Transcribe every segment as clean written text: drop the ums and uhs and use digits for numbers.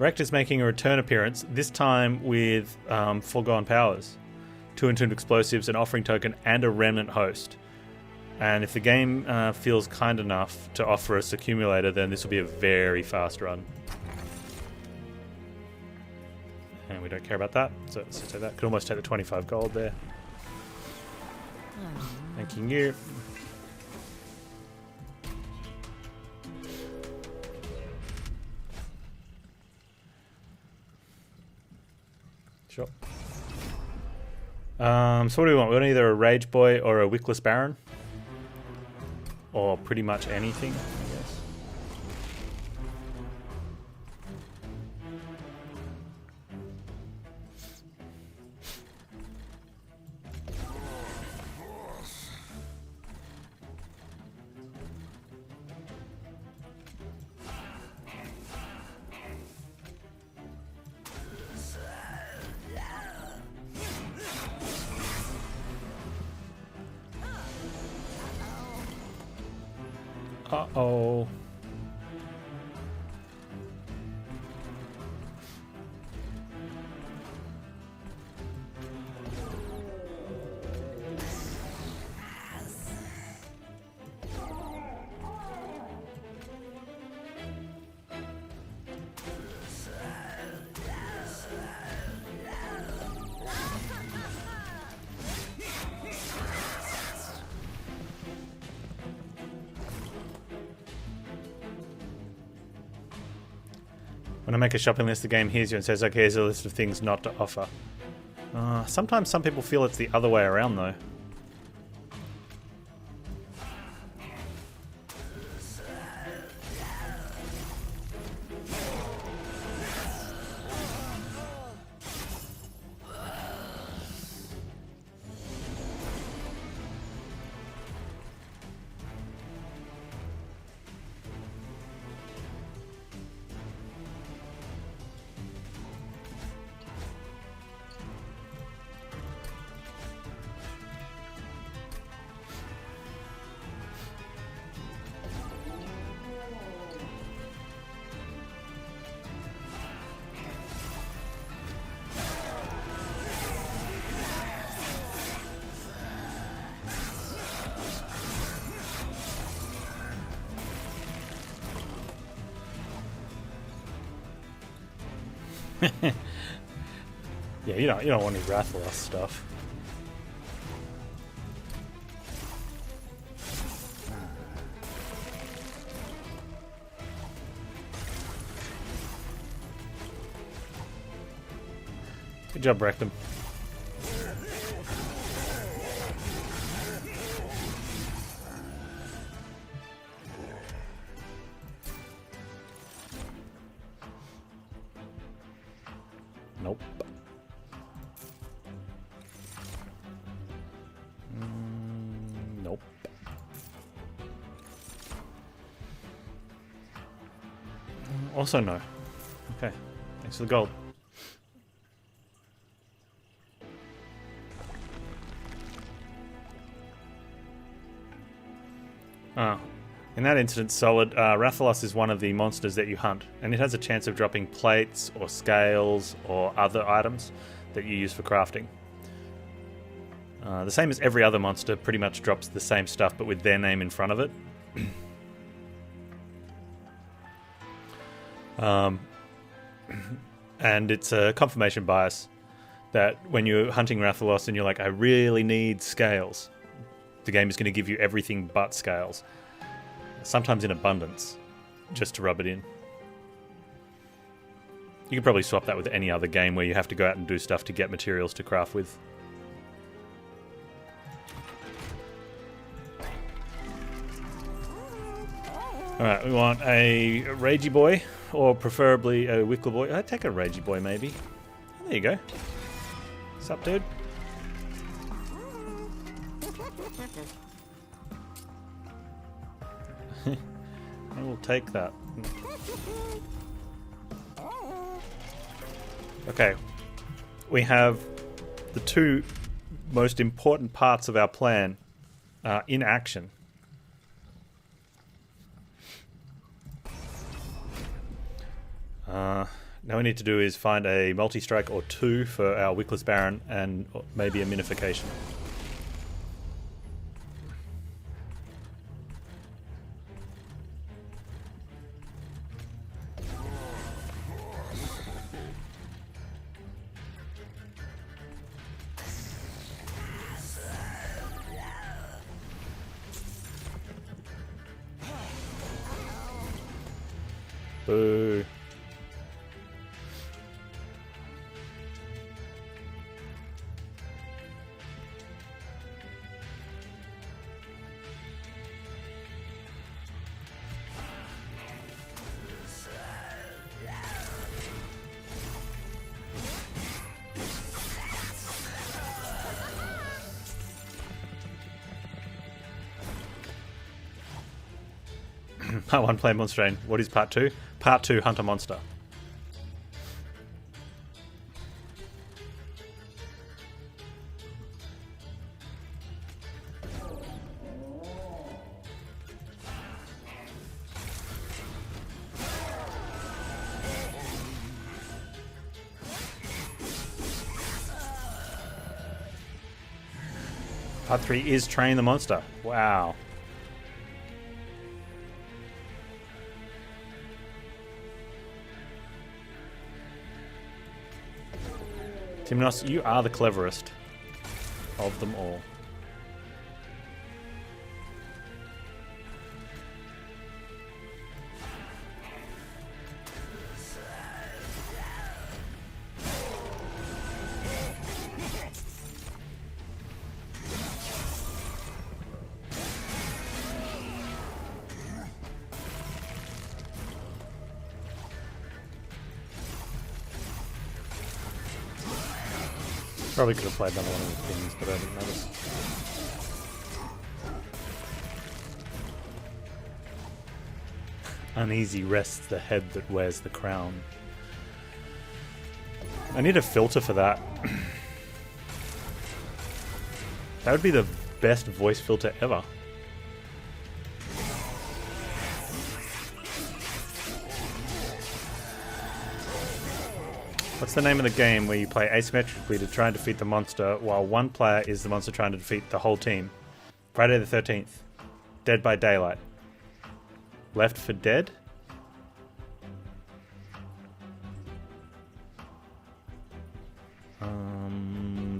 Rect is making a return appearance, this time with foregone powers. 2 entombed explosives, an offering token, and a remnant host. And if the game feels kind enough to offer us accumulator, then this will be a very fast run. And we don't care about that, so let's just take that. Could almost take the 25 gold there. Thanking you. Sure. So what do we want? We want either a Rage Boy or a Wickless Baron. Or pretty much anything, I guess. Uh-oh. When I make a shopping list, the game hears you and says, okay, here's a list of things not to offer. Sometimes some people feel it's the other way around, though. Yeah, you don't want any Rathalos stuff. Good job, Rectum. Nope. Nope. Also no. Okay. Thanks for the gold. In that instance, solid. Rathalos is one of the monsters that you hunt, and it has a chance of dropping plates or scales or other items that you use for crafting. The same as every other monster, pretty much drops the same stuff, but with their name in front of it. And it's a confirmation bias that when you're hunting Rathalos and you're like, I really need scales, the game is going to give you everything but scales. Sometimes in abundance, just to rub it in. You could probably swap that with any other game where you have to go out and do stuff to get materials to craft with. Alright, we want a Ragey Boy, or preferably a Wickler Boy. I'd take a Ragey Boy, maybe. There you go. What's up, dude? I will take that. Okay. We have the two most important parts of our plan in action. Now we need to do is find a multi-strike or two for our Wickless Baron and maybe a minification. Boo. Part 1, play monster train. What is part 2? Part 2, hunt a monster. Part 3 is train the monster. Wow. Timnos, you are the cleverest of them all. Probably could have played another one of the things, but I didn't notice. Uneasy rests the head that wears the crown. I need a filter for that. That would be the best voice filter ever. What's the name of the game where you play asymmetrically to try and defeat the monster while one player is the monster trying to defeat the whole team? Friday the 13th. Dead by Daylight. Left for Dead?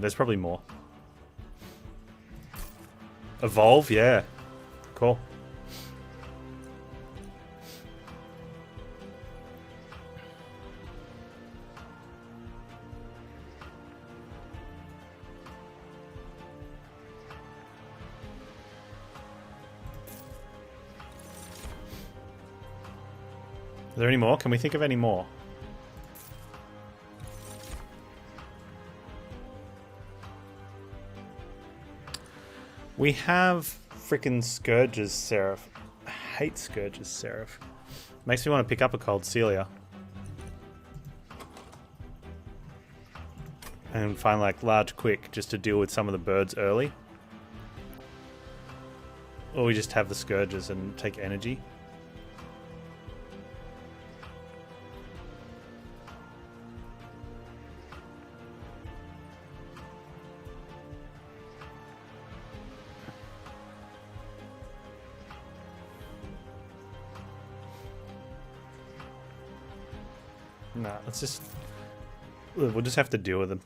There's probably more. Evolve? Yeah. Cool. Are there any more? Can we think of any more? We have frickin' Scourge's Seraph. I hate Scourge's Seraph. Makes me want to pick up a Cold Celia. And find like large quick just to deal with some of the birds early. Or we just have the Scourges and take energy. Nah, let's just... We'll just have to deal with them.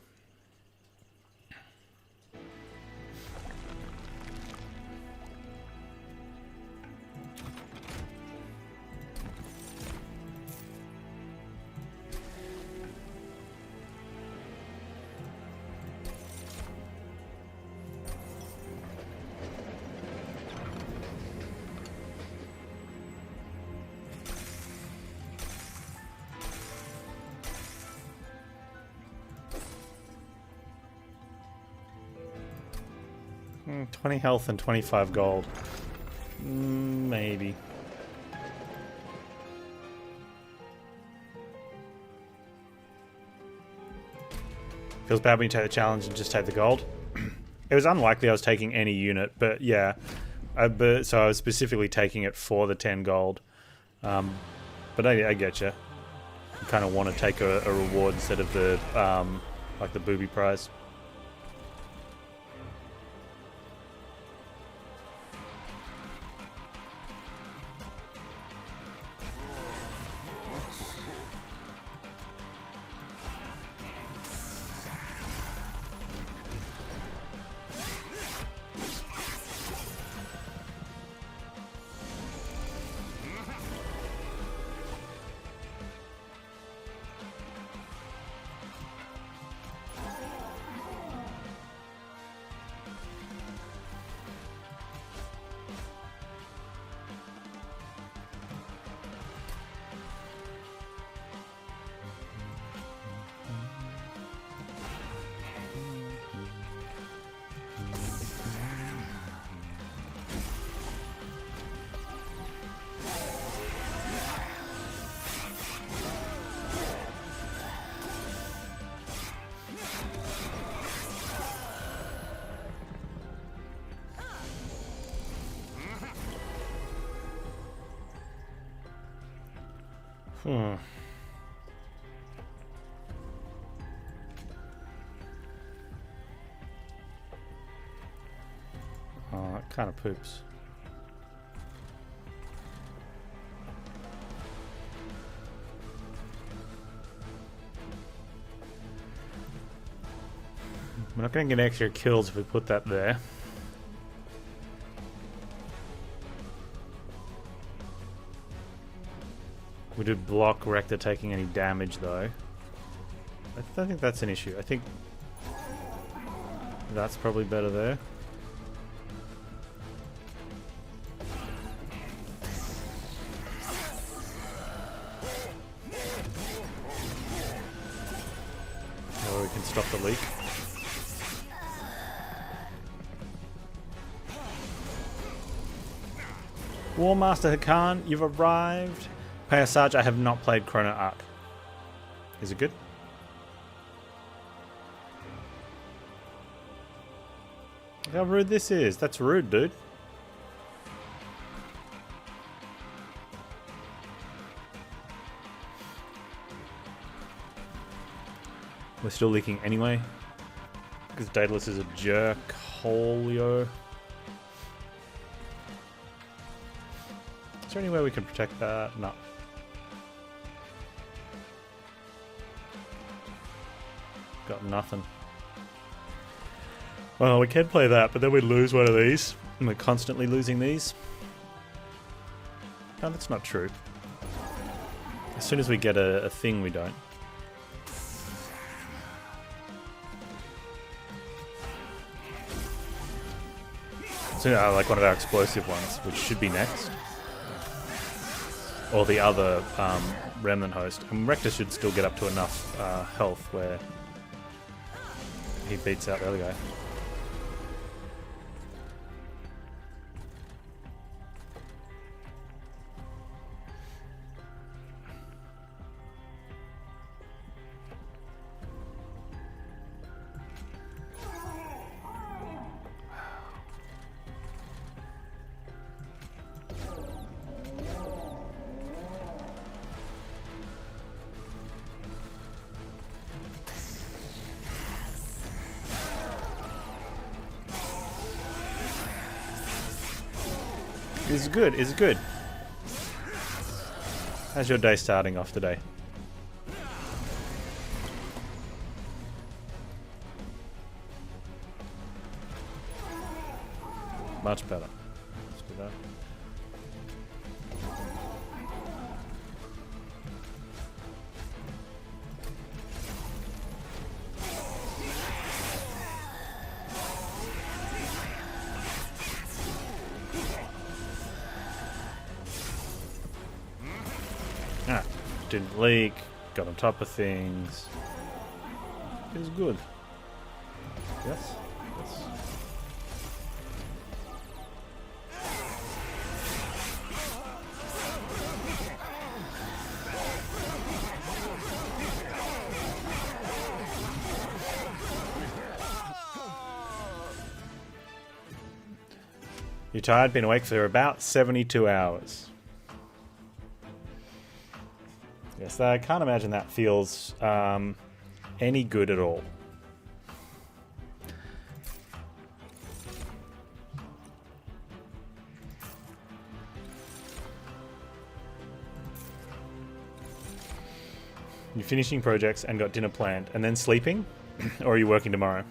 Mm, 20 health and 25 gold. Maybe. Feels bad when you take the challenge and just take the gold. It was unlikely I was taking any unit, but yeah. So I was specifically taking it for the 10 gold. But I get you. You kind of want to take a reward instead of the like the booby prize. Oh, that kind of poops. We're not going to get extra kills if we put that there. We did block Rector taking any damage though. I don't think that's an issue. I think that's probably better there. Or we can stop the leak. War Master Hakan, you've arrived. Pay a Sarge, I have not played Chrono Arc. Is it good? Look how rude this is. That's rude, dude. We're still leaking anyway. Because Daedalus is a jerk. Holio. Is there any way we can protect that? No. Got nothing. Well, we can play that, but then we'd lose one of these. And we're constantly losing these. No, that's not true. As soon as we get a thing, we don't. So, like one of our explosive ones, which should be next. Or the other Remnant host. And Rector should still get up to enough health where he beats out the other guy. It's good, it's good. How's your day starting off today? Much better. Let's do that. Ah, didn't leak, got on top of things. It was good. Yes? Yes. You tired? Been awake for about 72 hours. Yeah, Yes, I can't imagine that feels any good at all. You're finishing projects and got dinner planned and then sleeping? Or are you working tomorrow?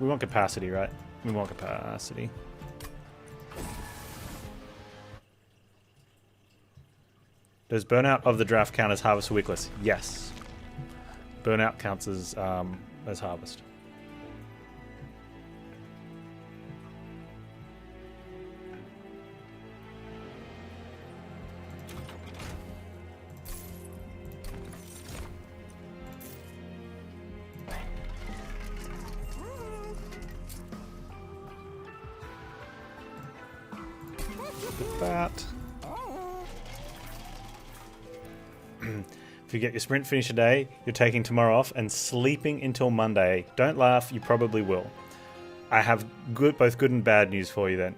We want capacity, right? We want capacity. Does burnout of the draft count as harvest or weekless? Yes. Burnout counts as harvest. That. If you get your sprint finished today, you're taking tomorrow off and sleeping until Monday. Don't laugh, you probably will. I have both good and bad news for you then.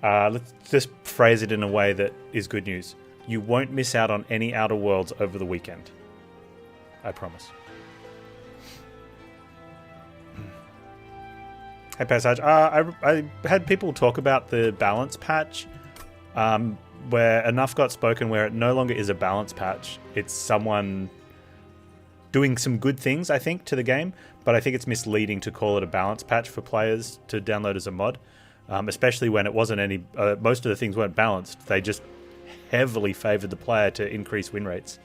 Let's just phrase it in a way that is good news. You won't miss out on any Outer Worlds over the weekend. I promise. Hey Passage, I had people talk about the balance patch. Where enough got spoken where it no longer is a balance patch. It's someone doing some good things, I think, to the game, but I think it's misleading to call it a balance patch for players to download as a mod, especially when it wasn't any... most of the things weren't balanced. They just heavily favoured the player to increase win rates.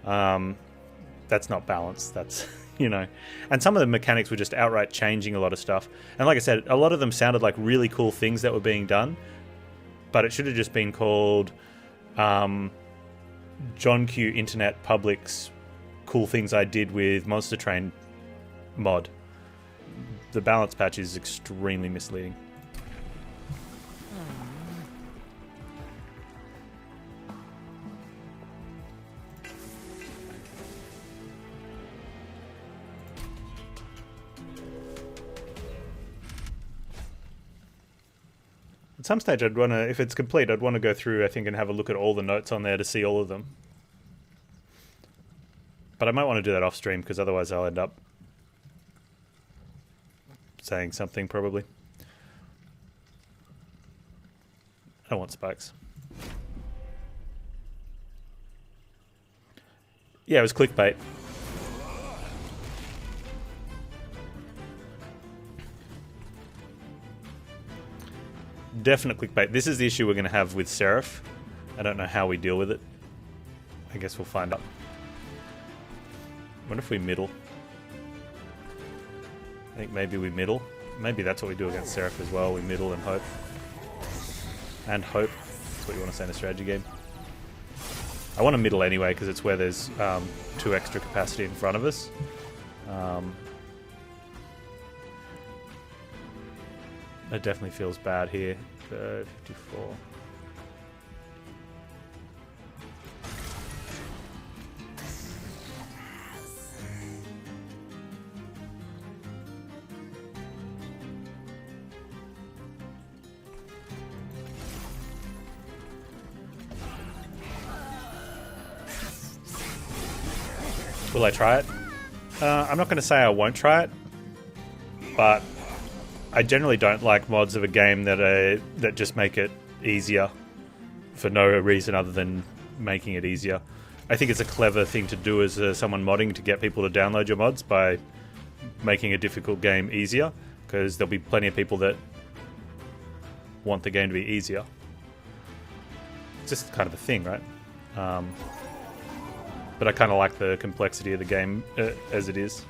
That's not balanced. That's, you know... And some of the mechanics were just outright changing a lot of stuff. And like I said, a lot of them sounded like really cool things that were being done, but it should have just been called John Q Internet Public's cool things I did with Monster Train mod. The balance patch is extremely misleading. At some stage, I'd want to, if it's complete, I'd want to go through, I think, and have a look at all the notes on there to see all of them. But I might want to do that off stream, because otherwise I'll end up saying something, probably. I don't want spikes. Yeah, it was clickbait. Definite clickbait. This is the issue we're going to have with Seraph. I don't know how we deal with it. I guess we'll find out. What if we middle? I think maybe we middle. Maybe that's what we do against Seraph as well. We middle and hope. And hope. That's what you want to say in a strategy game. I want to middle anyway because it's where there's 2 extra capacity in front of us. It definitely feels bad here. 54. Will I try it? I'm not going to say I won't try it, but I generally don't like mods of a game that just make it easier for no reason other than making it easier. I think it's a clever thing to do as someone modding to get people to download your mods by making a difficult game easier, because there'll be plenty of people that want the game to be easier. It's just kind of a thing, right? But I kind of like the complexity of the game as it is.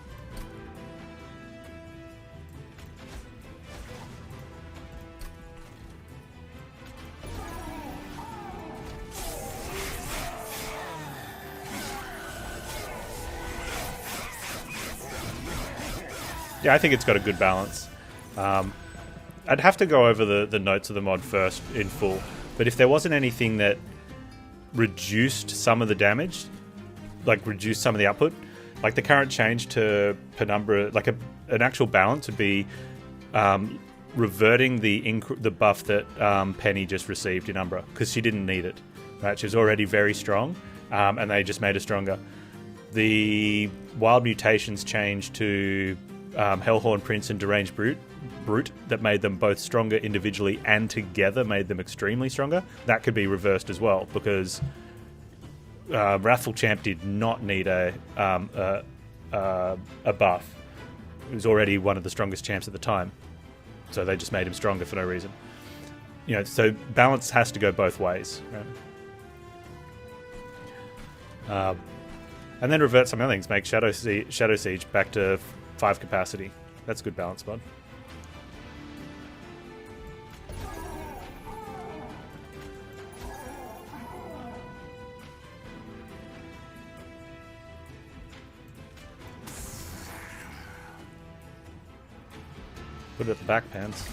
Yeah, I think it's got a good balance. I'd have to go over the notes of the mod first in full, but if there wasn't anything that reduced some of the damage, like reduced some of the output, like the current change to Penumbra, like an actual balance would be reverting the buff that Penny just received in Umbra, because she didn't need it. Right? She was already very strong, and they just made her stronger. The wild mutations changed to Hellhorn Prince and Deranged Brute that made them both stronger individually and together made them extremely stronger. That could be reversed as well, because Wrathful Champ did not need a buff. He was already one of the strongest champs at the time, so they just made him stronger for no reason. You know, so balance has to go both ways, right? And then revert some other things. Make Shadow Siege back to 5 capacity. That's good balance, bud. Put it at the back, Panz.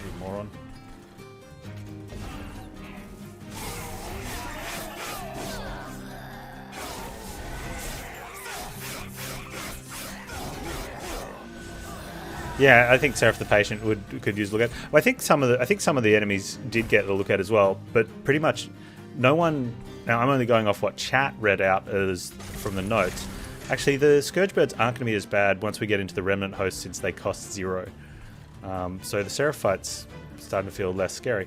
You moron. Yeah, I think Seraph the Patient could use a look at. Well, I think some of the enemies did get a look at as well, but pretty much no one. Now I'm only going off what chat read out as from the notes. Actually, the Scourgebirds aren't going to be as bad once we get into the Remnant host, since they cost 0. So the Seraph fight's starting to feel less scary.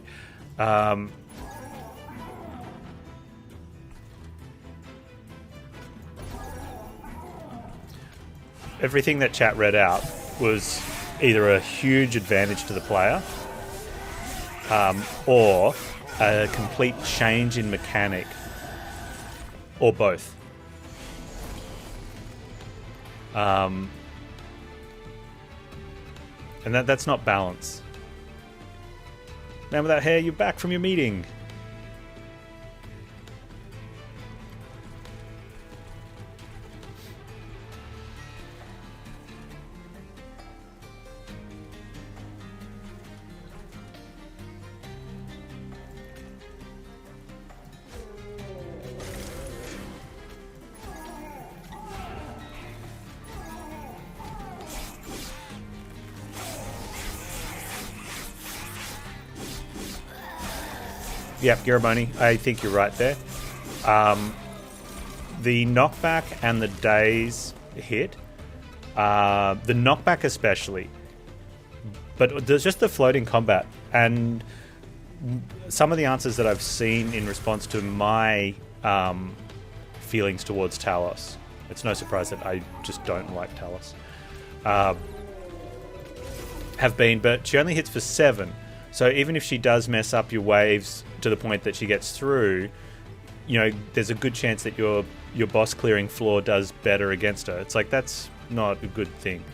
Everything that chat read out was either a huge advantage to the player, or a complete change in mechanic, or both. And that's not balance. Man with that hair, you're back from your meeting. Yep, Giraboni, I think you're right there. The knockback and the daze hit. The knockback especially. But there's just the floating combat. And some of the answers that I've seen in response to my feelings towards Talos. It's no surprise that I just don't like Talos. Have been, but she only hits for 7. So even if she does mess up your waves to the point that she gets through, you know, there's a good chance that your boss clearing floor does better against her. It's like, that's not a good thing,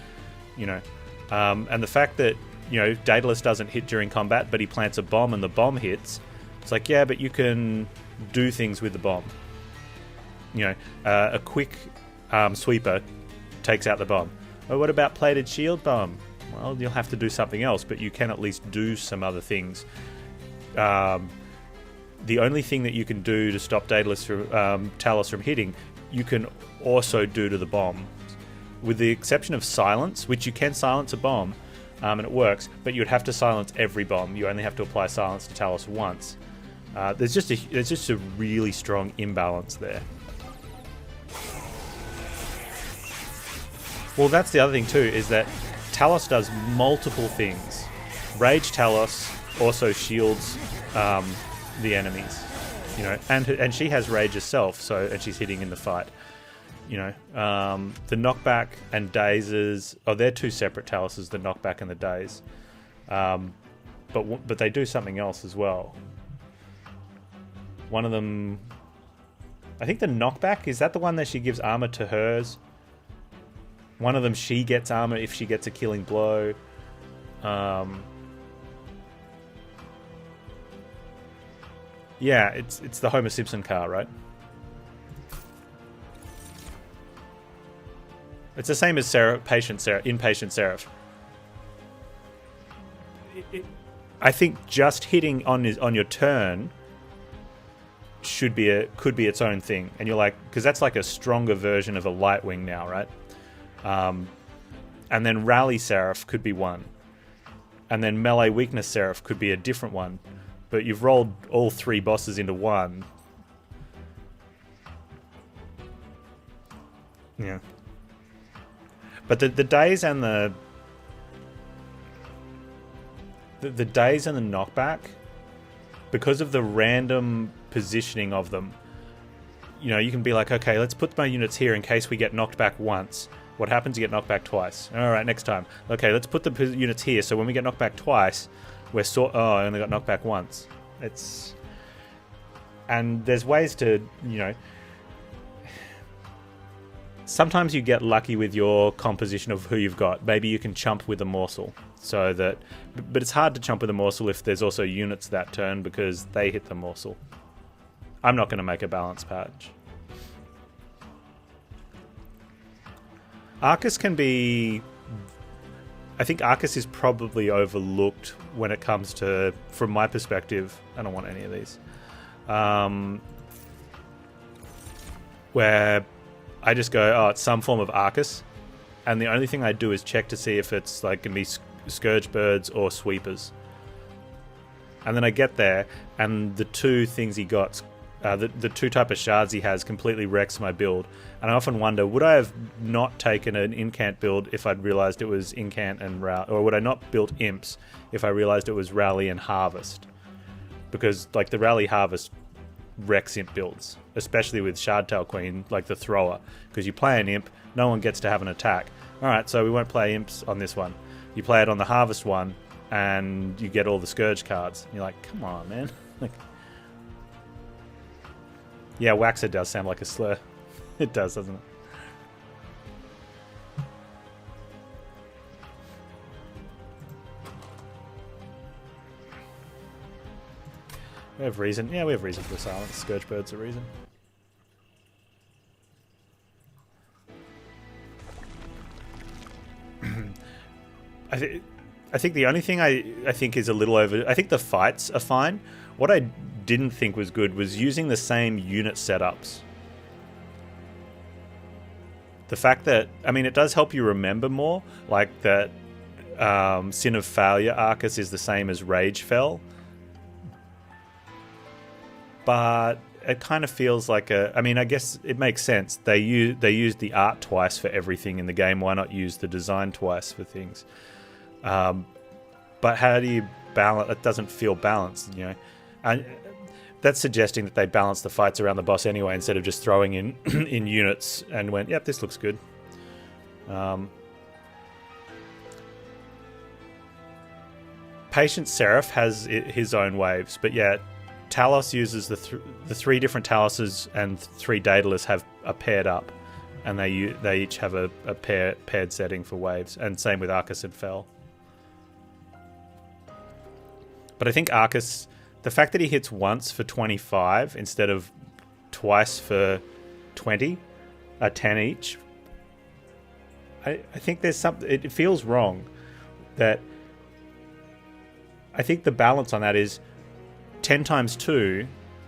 you know. And the fact that, you know, Daedalus doesn't hit during combat, but he plants a bomb and the bomb hits, it's like, yeah, but you can do things with the bomb. You know, a quick sweeper takes out the bomb. Oh, what about plated shield bomb? Well, you'll have to do something else, but you can at least do some other things. The only thing that you can do to stop Daedalus Talos from hitting, you can also do to the bomb. With the exception of silence, which you can silence a bomb, and it works, but you would have to silence every bomb. You only have to apply silence to Talos once. There's just a really strong imbalance there. Well, that's the other thing too, is that Talos does multiple things. Rage Talos also shields the enemies, you know, and she has rage herself, so, and she's hitting in the fight, you know. The knockback and dazes, they're two separate Taloses, the knockback and the daze, but they do something else as well. One of them, I think the knockback, is that the one that she gives armor to hers? One of them, she gets armor if she gets a killing blow. Yeah, it's the Homer Simpson car, right? It's the same as Inpatient Seraph. I think just hitting on your turn could be its own thing, and you're like, because that's like a stronger version of a Lightwing now, right? And then Rally Seraph could be one, and then Melee Weakness Seraph could be a different one. But you've rolled all 3 bosses into one. Yeah. But the days and the days and the knockback, because of the random positioning of them, you know, you can be like, okay, let's put my units here in case we get knocked back once. What happens? You get knocked back twice. All right, next time. Okay, let's put the units here so when we get knocked back twice, we're I only got knocked back once. And there's ways to, you know, sometimes you get lucky with your composition of who you've got. Maybe you can chump with a morsel, so that, but it's hard to chump with a morsel if there's also units that turn because they hit the morsel. I'm not going to make a balance patch. Arcus can be... I think Arcus is probably overlooked when it comes to, from my perspective, I don't want any of these, where I just go, oh, it's some form of Arcus, and the only thing I do is check to see if it's like going to be Scourge Birds or Sweepers. And then I get there, and the two things he got, the two type of shards he has completely wrecks my build. And I often wonder, would I have not taken an incant build if I'd realised it was incant and rally, or would I not build imps if I realised it was rally and harvest? Because like the rally harvest wrecks imp builds, especially with Shardtail Queen, like the thrower, because you play an imp, no one gets to have an attack. Alright, so we won't play imps on this one. You play it on the harvest one, and you get all the Scourge cards. And you're like, come on, man. Like, yeah, Waxer does sound like a slur. It does, doesn't it? We have reason. Yeah, we have reason for silence. Scourge Bird's a reason. I think the only thing I think is a little over... I think the fights are fine. What I didn't think was good was using the same unit setups. The fact that... I mean, it does help you remember more. Like that Sin of Failure Arcus is the same as Rage Fell. But it kind of feels like a... I mean, I guess it makes sense. They used the art twice for everything in the game. Why not use the design twice for things? But how do you balance? It doesn't feel balanced, you know. And that's suggesting that they balance the fights around the boss anyway, instead of just throwing in in units and went, yep, this looks good. Patient Seraph has his own waves, but yeah, Talos uses the three different Taloses, and 3 Daedalus are paired up, and they each have a paired setting for waves, and same with Arcus and Fel. But I think Arcus, the fact that he hits once for 25 instead of twice for 20, 10 each, I think there's something, it feels wrong. That I think the balance on that is 10 times 2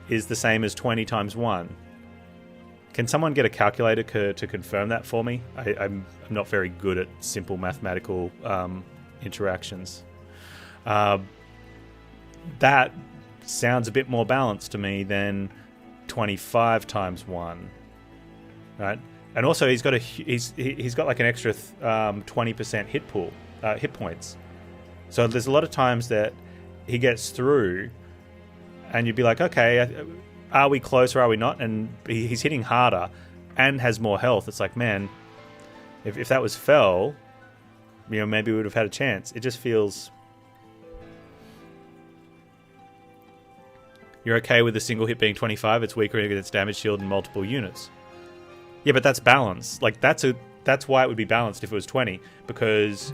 is the same as 20 times 1. Can someone get a calculator to confirm that for me? I'm not very good at simple mathematical interactions. That sounds a bit more balanced to me than 25 times 1, right? And also he's got like an extra 20% hit points. So there's a lot of times that he gets through, and you'd be like, okay, are we close or are we not? And he's hitting harder and has more health. It's like, man, if that was Fel, you know, maybe we would have had a chance. It just feels... You're okay with a single hit being 25, it's weaker against damage, shield, and multiple units. Yeah, but that's balance. Like, that's why it would be balanced if it was 20, because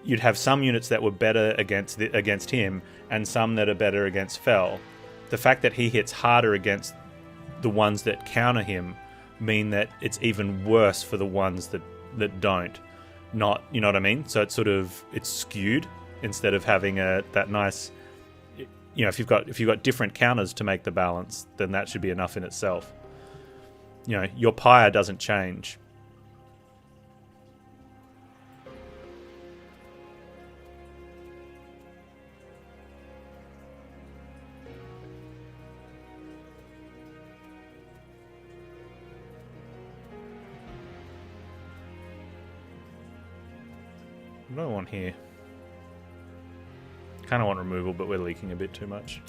you'd have some units that were better against him, and some that are better against Fel. The fact that he hits harder against the ones that counter him mean that it's even worse for the ones that don't. Not, you know what I mean? So it's skewed instead of having that nice... You know, if you've got different counters to make the balance, then that should be enough in itself. You know, your pyre doesn't change. What do I want here? Kind of want removal, but we're leaking a bit too much.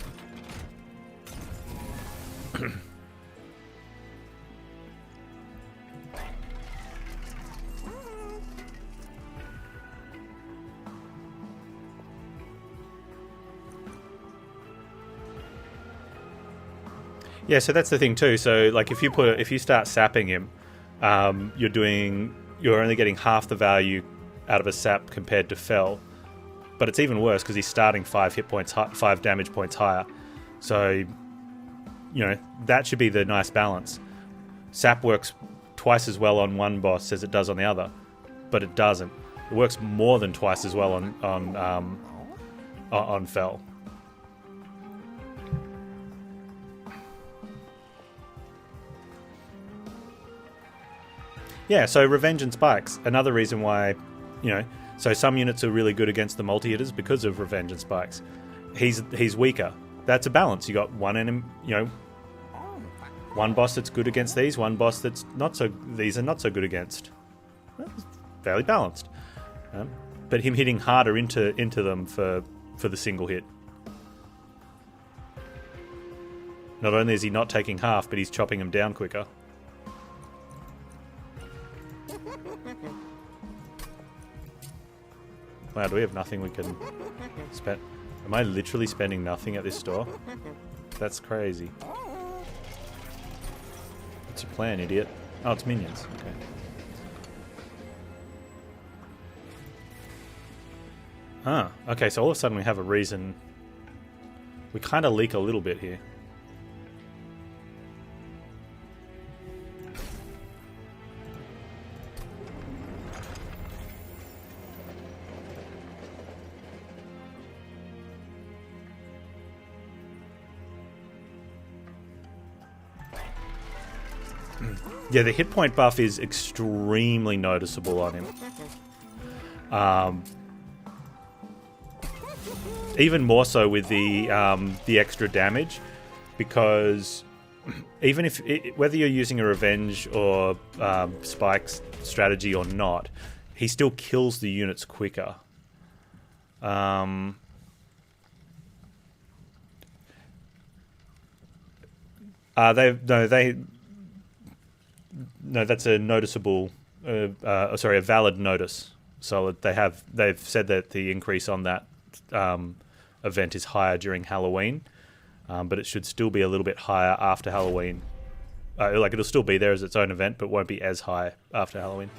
Yeah, so that's the thing too. So like if you start sapping him, you're only getting half the value out of a sap compared to Fel. But it's even worse because he's starting 5 damage points higher. So, that should be the nice balance. Sap works twice as well on one boss as it does on the other, but it doesn't. It works more than twice as well on Fel. Yeah, so Revenge and Spikes. Another reason why, so some units are really good against the multi-hitters because of Revenge and Spikes. He's weaker. That's a balance. You got one enemy, one boss that's good against these, one boss that's these are not so good against. That's fairly balanced. But him hitting harder into them for the single hit. Not only is he not taking half, but he's chopping them down quicker. Wow, do we have nothing we can spend? Am I literally spending nothing at this store? That's crazy. What's your plan, idiot? Oh, it's minions. Okay. Ah, okay, so all of a sudden we have a reason. We kind of leak a little bit here. Yeah, the hit point buff is extremely noticeable on him. Even more so with the extra damage, because even if whether you're using a Revenge or Spikes strategy or not, he still kills the units quicker. No, that's a noticeable, a valid notice. So they've said that the increase on that event is higher during Halloween, but it should still be a little bit higher after Halloween. It'll still be there as its own event, but won't be as high after Halloween.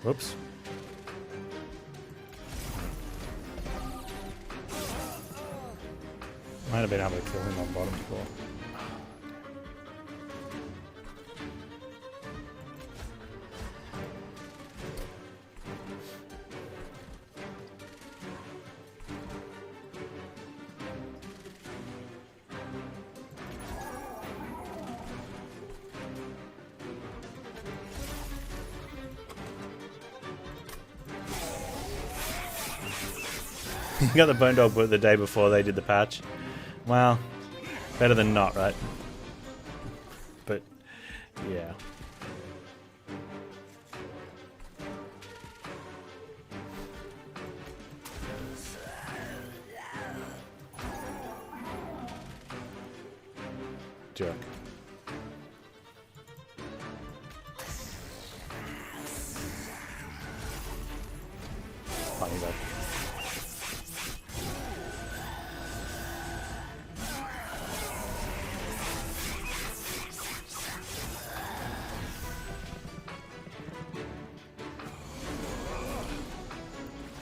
Whoops. Might have been able to kill him on bottom floor. You got the Bone Dog the day before they did the patch. Well, better than not, right? But, yeah. Jerk. Funny though.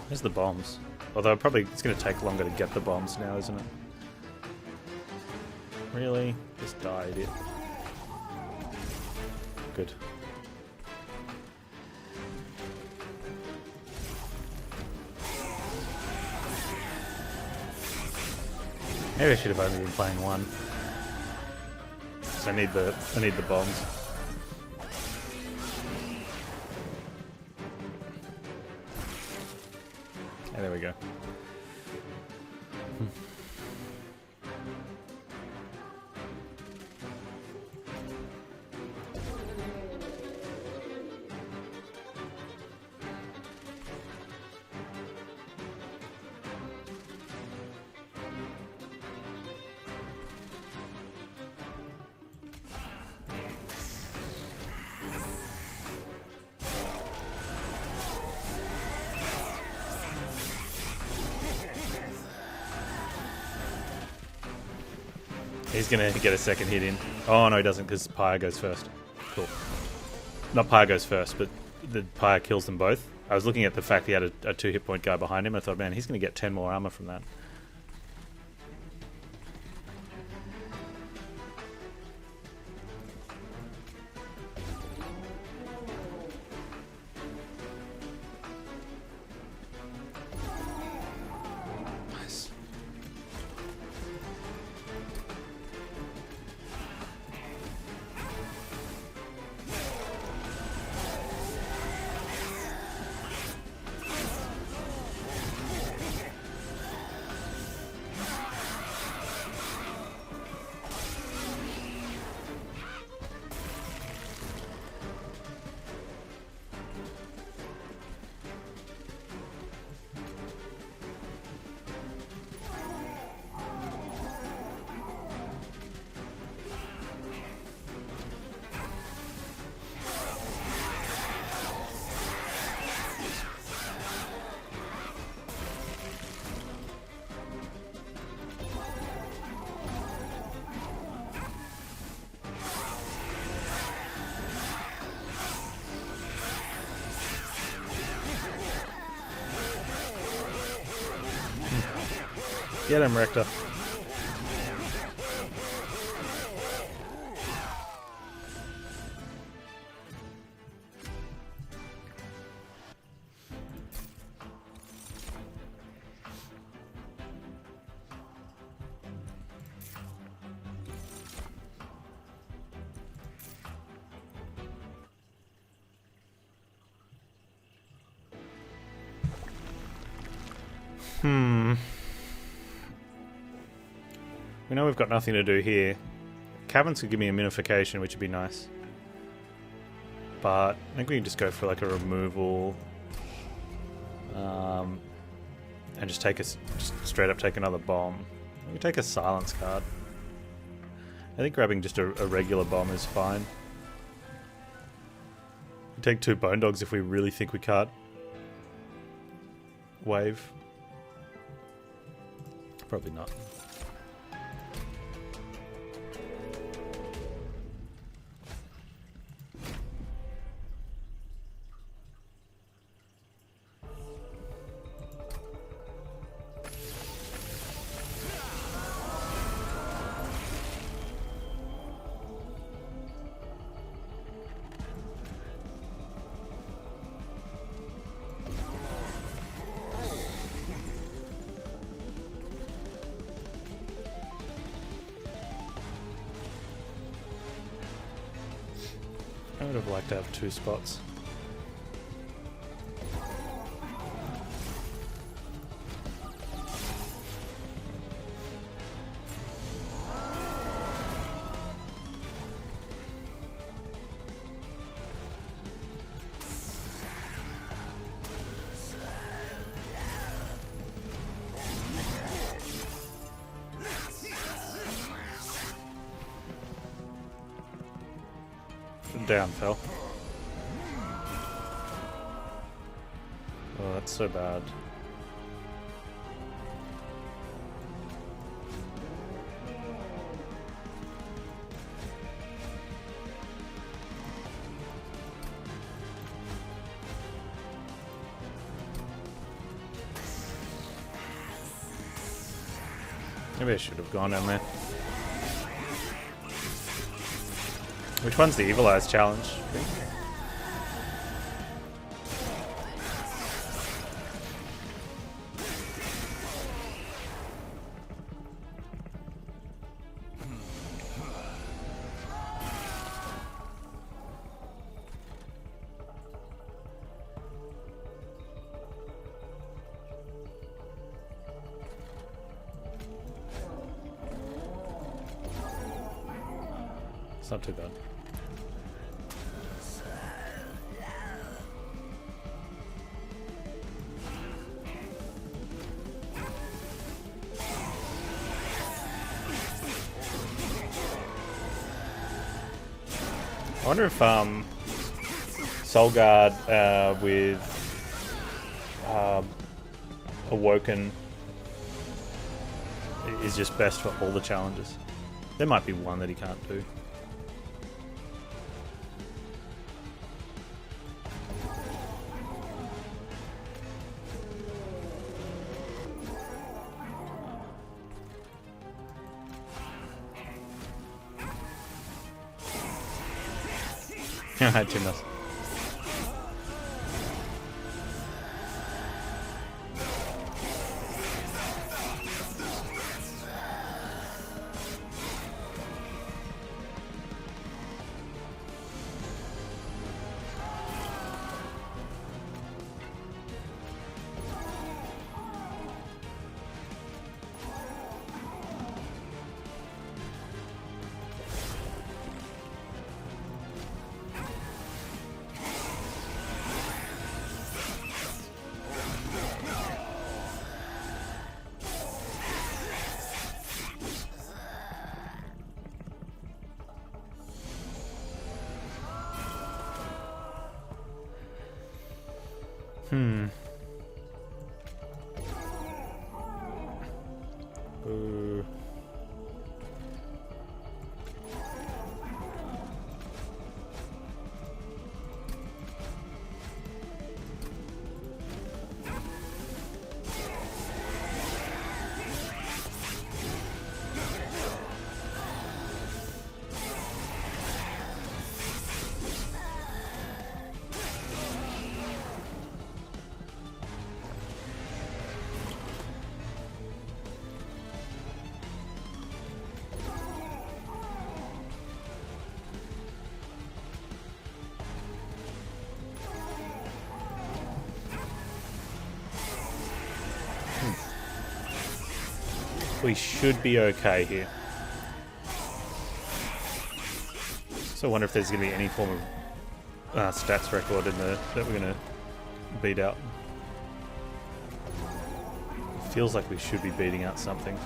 Where's the bombs? Although it's going to take longer to get the bombs now, isn't it? Really? Just die, idiot. Good. Maybe I should have only been playing one. So I need the bombs. Yeah, there we go. He's gonna get a second hit in. Oh no, he doesn't, because Pyre goes first. Cool. Not Pyre goes first, but the Pyre kills them both. I was looking at the fact he had a 2 hit point guy behind him. I thought, man, he's gonna get 10 more armor from that. Nice. Get him, Rector. We know we've got nothing to do here. Caverns could give me a minification, which would be nice. But I think we can just go for like a removal. And just just straight up take another bomb. We can take a silence card. I think grabbing just a regular bomb is fine. We take 2 bone dogs if we really think we can't wave. Probably not. I would have liked to have 2 spots. Down fell. Oh, that's so bad. Maybe I should have gone down there. Which one's the Evil Eyes challenge? It's not too bad. I wonder if Soul Guard with Awoken is just best for all the challenges. There might be one that he can't do. I had too much. We should be okay here. So I wonder if there's going to be any form of stats record in there that we're going to beat out. Feels like we should be beating out something.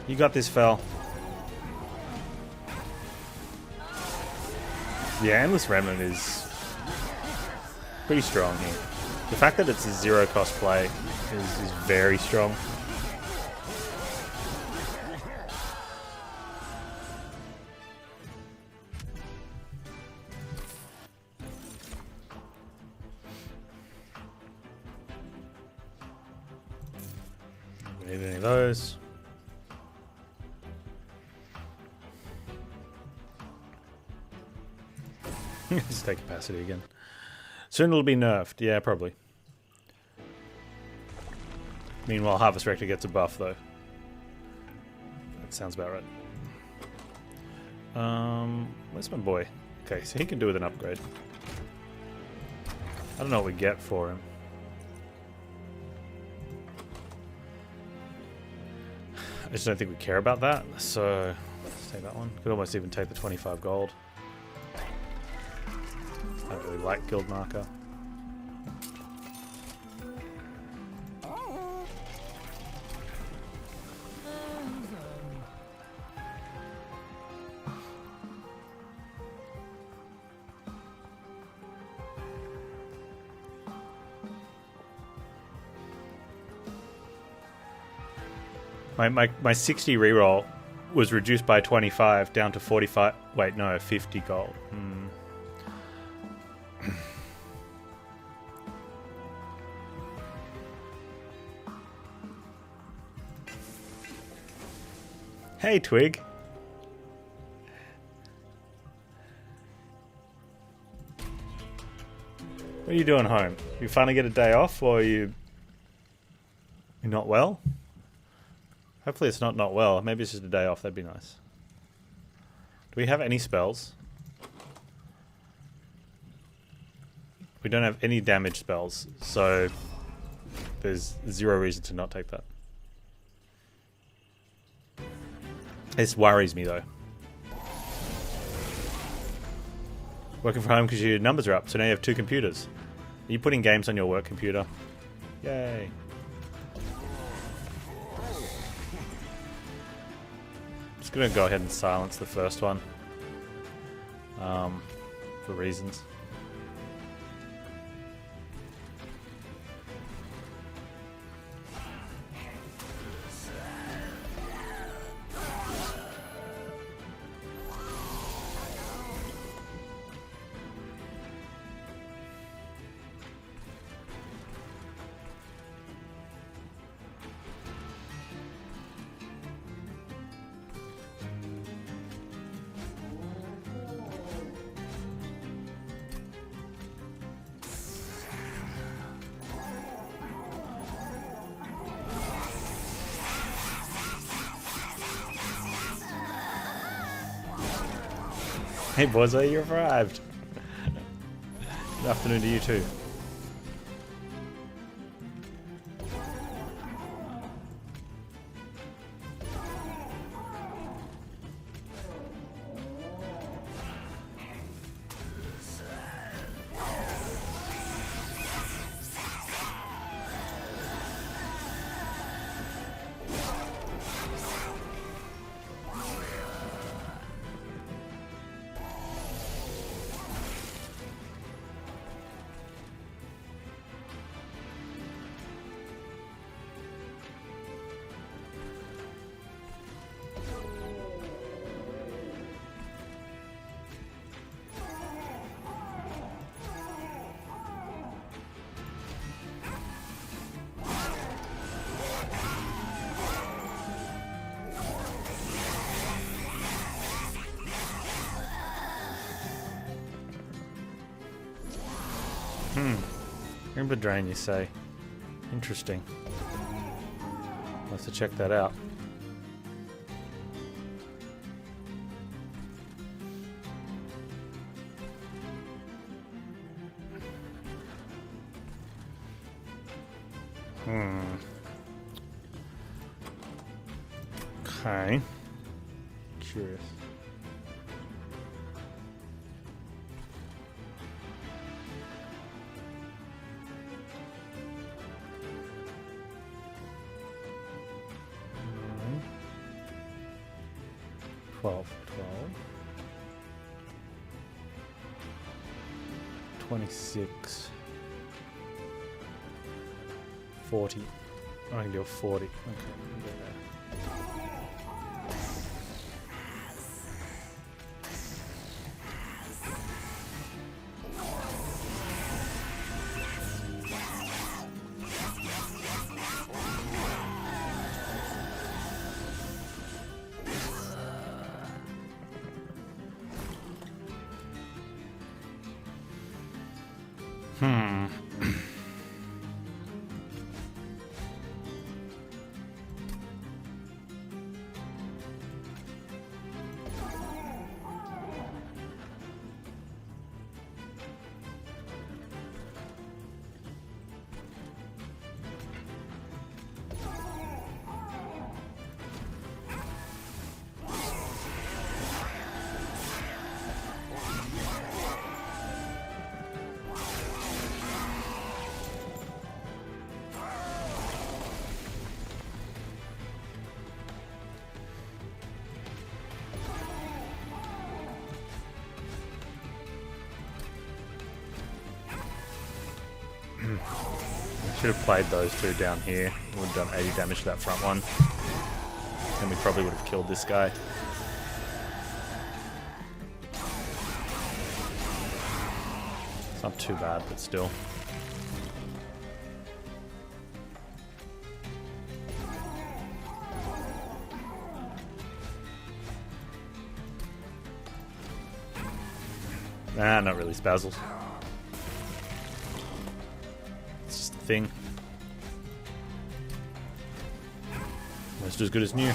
You got this, Fel. Yeah, Endless Remnant is pretty strong here. The fact that it's a zero cost play is very strong. Don't need any of those. Stay capacity again. Soon it'll be nerfed. Yeah, probably. Meanwhile, Harvest Rector gets a buff, though. That sounds about right. Where's my boy? Okay, so he can do with an upgrade. I don't know what we get for him. I just don't think we care about that, so let's take that one. Could almost even take the 25 gold. I don't really like guild marker. My 60 reroll was reduced by 25 down to 45. Wait, no, 50 gold. Hey, Twig. What are you doing home? You finally get a day off, or you're not well? Hopefully it's not well. Maybe it's just a day off. That'd be nice. Do we have any spells? We don't have any damage spells, so there's zero reason to not take that. This worries me though. Working from home because your numbers are up, so now you have 2 computers. Are you putting games on your work computer? Yay. Just gonna go ahead and silence the first one. For reasons. Hey boys, you arrived. Good afternoon to you too. Remember drain, you say? Interesting. I'll have to check that out. Okay. Curious. $12. 26. 40. I can do a 40. Okay, we can go there. Should have played those two down here. Would have done 80 damage to that front one. And we probably would have killed this guy. It's not too bad, but still. Nah, not really spazzles. It's just a thing. Almost as good as new.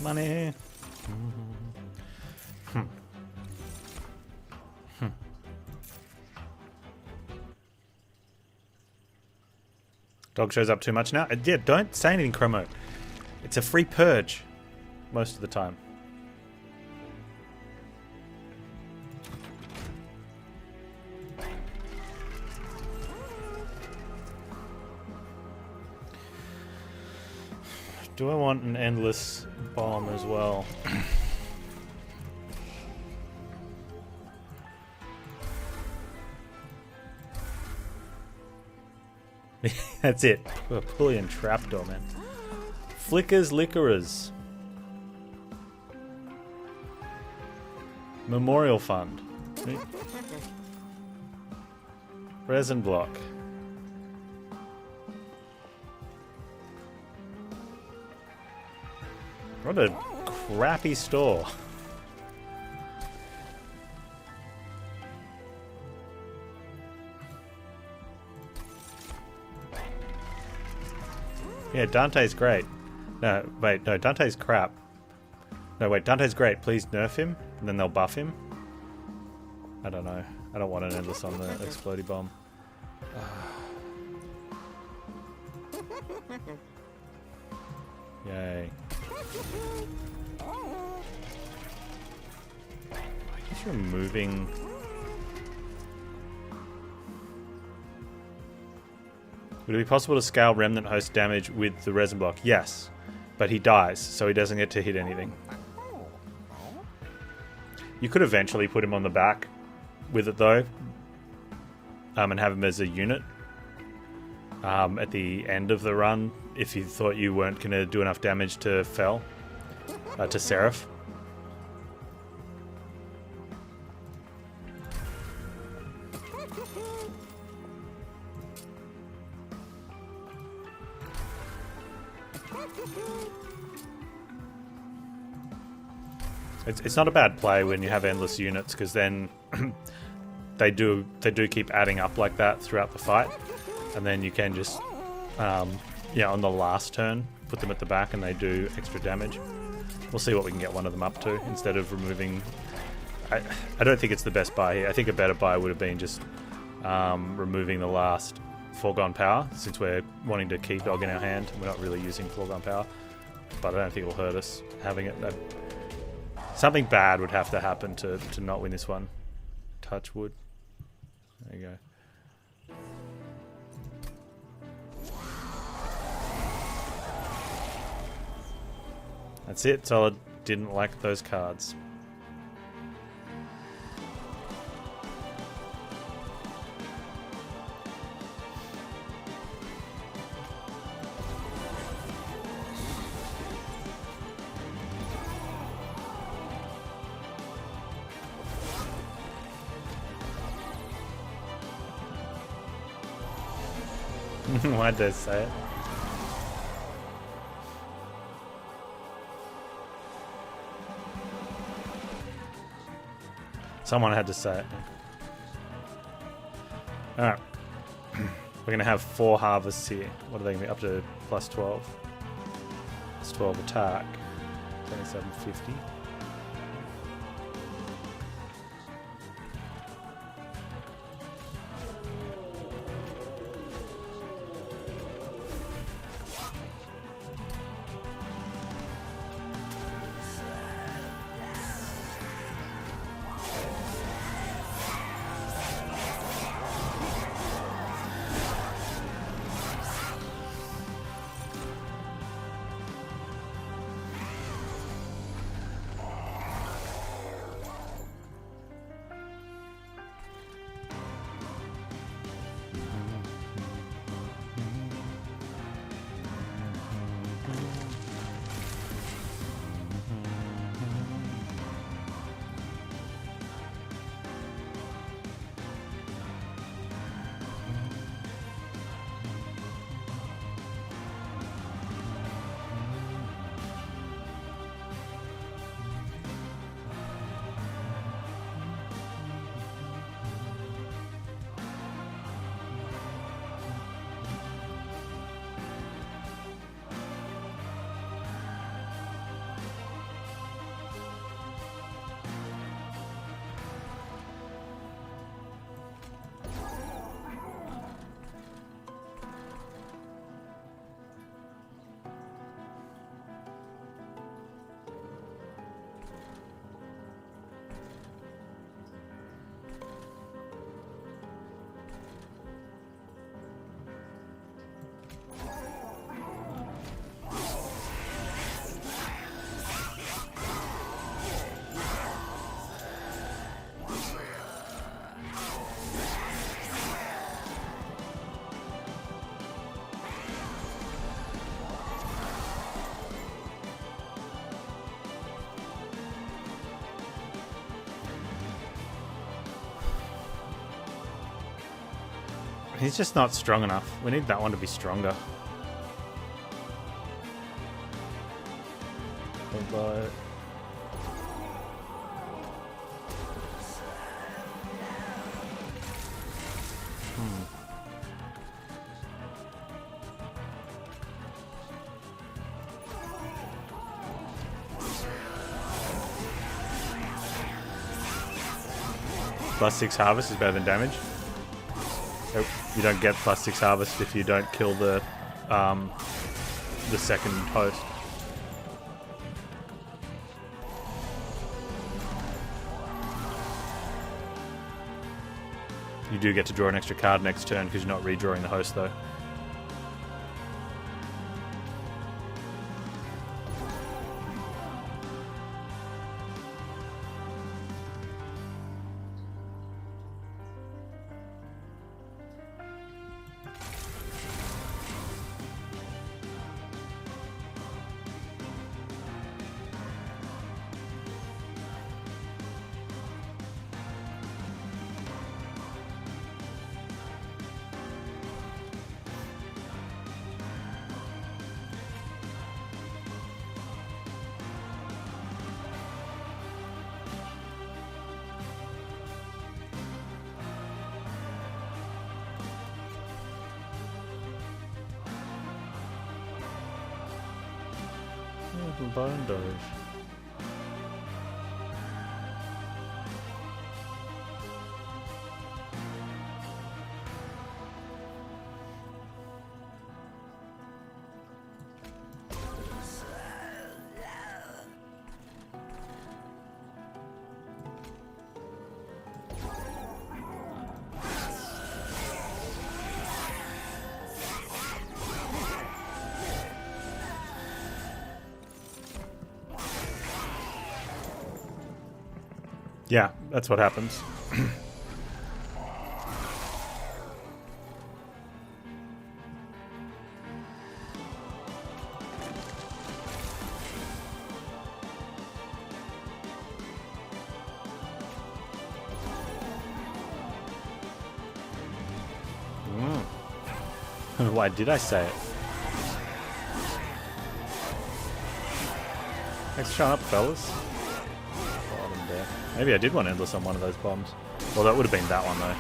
Money. Dog shows up too much now. Yeah, don't say anything, Chromo. It's a free purge most of the time. Do I want an endless bomb as well? That's it. Oh, pulley and trapdoor, man. Flickers, Liquorers. Memorial Fund. Resin block. What a crappy store. Yeah, Dante's great. No, wait, no, Dante's crap. No, wait, Dante's great. Please nerf him, and then they'll buff him. I don't know. I don't want an endless on the explodey bomb. Yay. Just removing... Would it be possible to scale Remnant host damage with the resin block? Yes, but he dies, so he doesn't get to hit anything. You could eventually put him on the back with it though, and have him as a unit at the end of the run if you thought you weren't going to do enough damage to Fel, to Seraph. It's not a bad play when you have endless units, because then they do keep adding up like that throughout the fight, and then you can just yeah, on the last turn put them at the back and they do extra damage. We'll see what we can get one of them up to instead of removing. I don't think it's the best buy here. I think a better buy would have been just removing the last foregone power, since we're wanting to keep dog in our hand. We're not really using foregone power, but I don't think it will hurt us having it. Something bad would have to happen to not win this one. Touch wood. There you go. That's it. Solid didn't like those cards. Why'd they say it? Someone had to say it. Alright. We're going to have 4 harvests here. What are they going to be? Up to plus 12. Plus 12 attack. 2750. He's just not strong enough. We need that one to be stronger. Although... +6 harvest is better than damage. You don't get +6 harvest if you don't kill the second host. You do get to draw an extra card next turn because you're not redrawing the host though. Bone Doge. Yeah, that's what happens. Why did I say it? Thanks for showing up, fellas. Maybe I did want Endless on one of those bombs. Well, that would have been that one, though.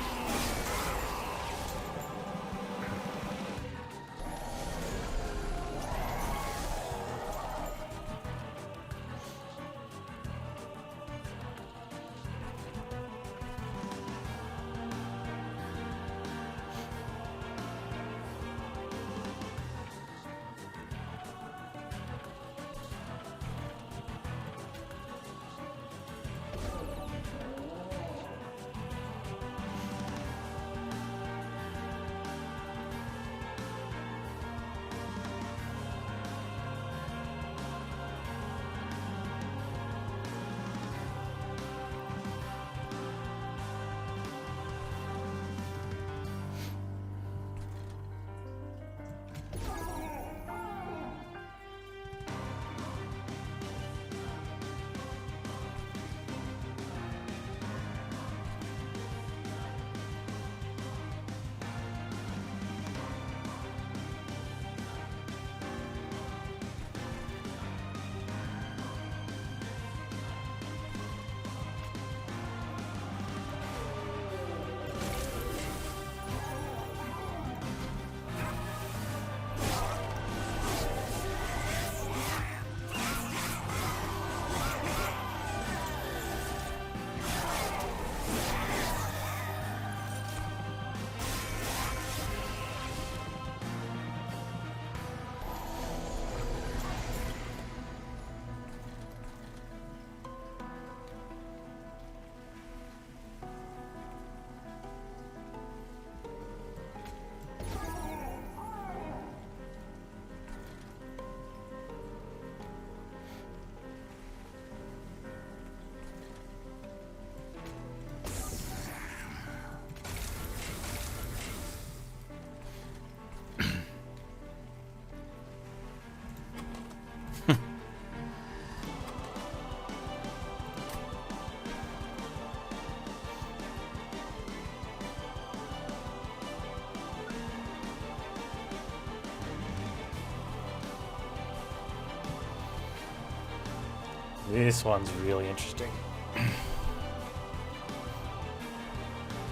This one's really interesting.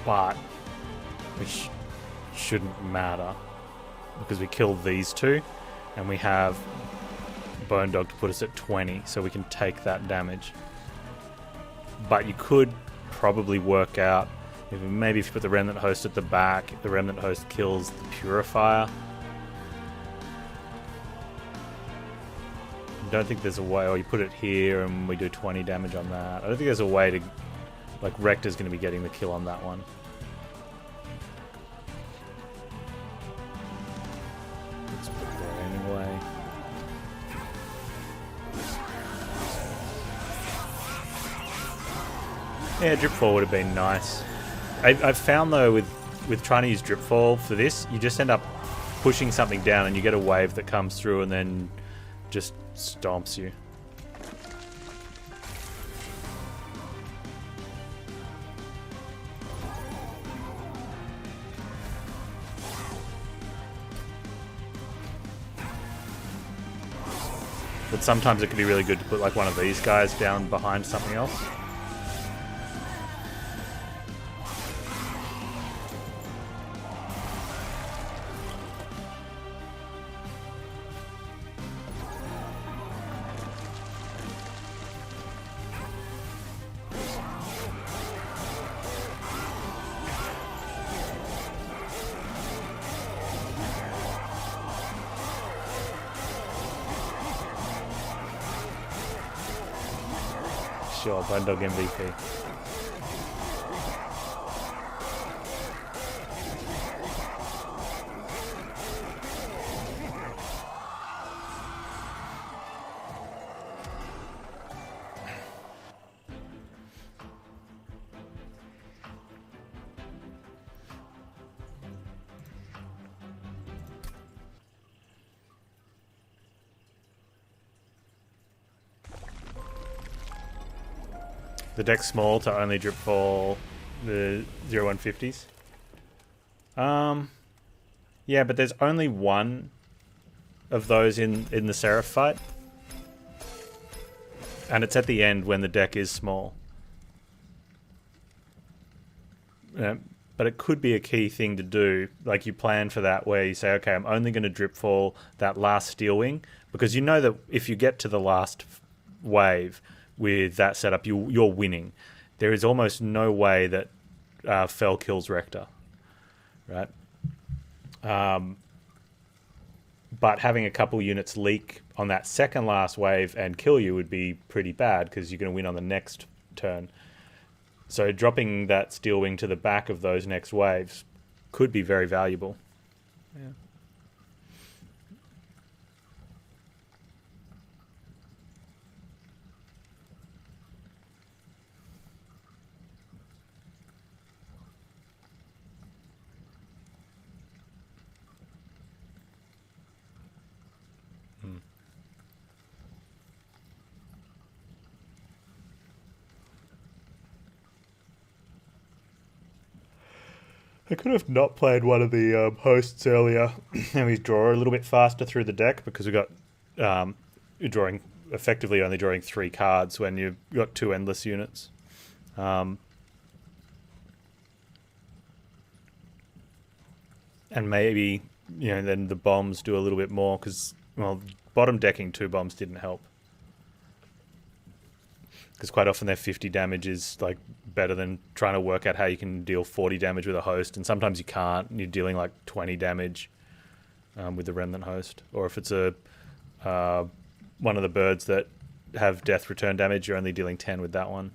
But which shouldn't matter because we killed these two and we have Bone Dog to put us at 20, so we can take that damage. But you could probably work out maybe if you put the Remnant Host at the back, the Remnant Host kills the Purifier. I don't think there's a way, or you put it here and we do 20 damage on that. I don't think there's a way to, like, Rector's going to be getting the kill on that one. Let's put it there anyway. Yeah, Dripfall would have been nice. I've found though with trying to use Dripfall for this, you just end up pushing something down and you get a wave that comes through and then just stomps you. But sometimes it can be really good to put like one of these guys down behind something else. Sure, Bone Dog MVP. The deck's small to only Dripfall the 0150s. Yeah, but there's only one of those in the Seraph fight. And it's at the end when the deck is small. But it could be a key thing to do. Like you plan for that where you say, okay, I'm only going to Dripfall that last Steel Wing. Because you know that if you get to the last wave with that setup, you're winning. There is almost no way that Fell kills Rector, right? But having a couple units leak on that second last wave and kill you would be pretty bad because you're going to win on the next turn. So dropping that Steel Wing to the back of those next waves could be very valuable. Yeah. I could have not played one of the hosts earlier and we draw a little bit faster through the deck because we got you're effectively only drawing 3 cards when you've got 2 endless units. And maybe, then the bombs do a little bit more because, well, bottom decking 2 bombs didn't help. Because quite often their 50 damage is like better than trying to work out how you can deal 40 damage with a host, and sometimes you can't, and you're dealing like 20 damage with the Remnant Host. Or if it's a one of the birds that have death return damage, you're only dealing 10 with that one.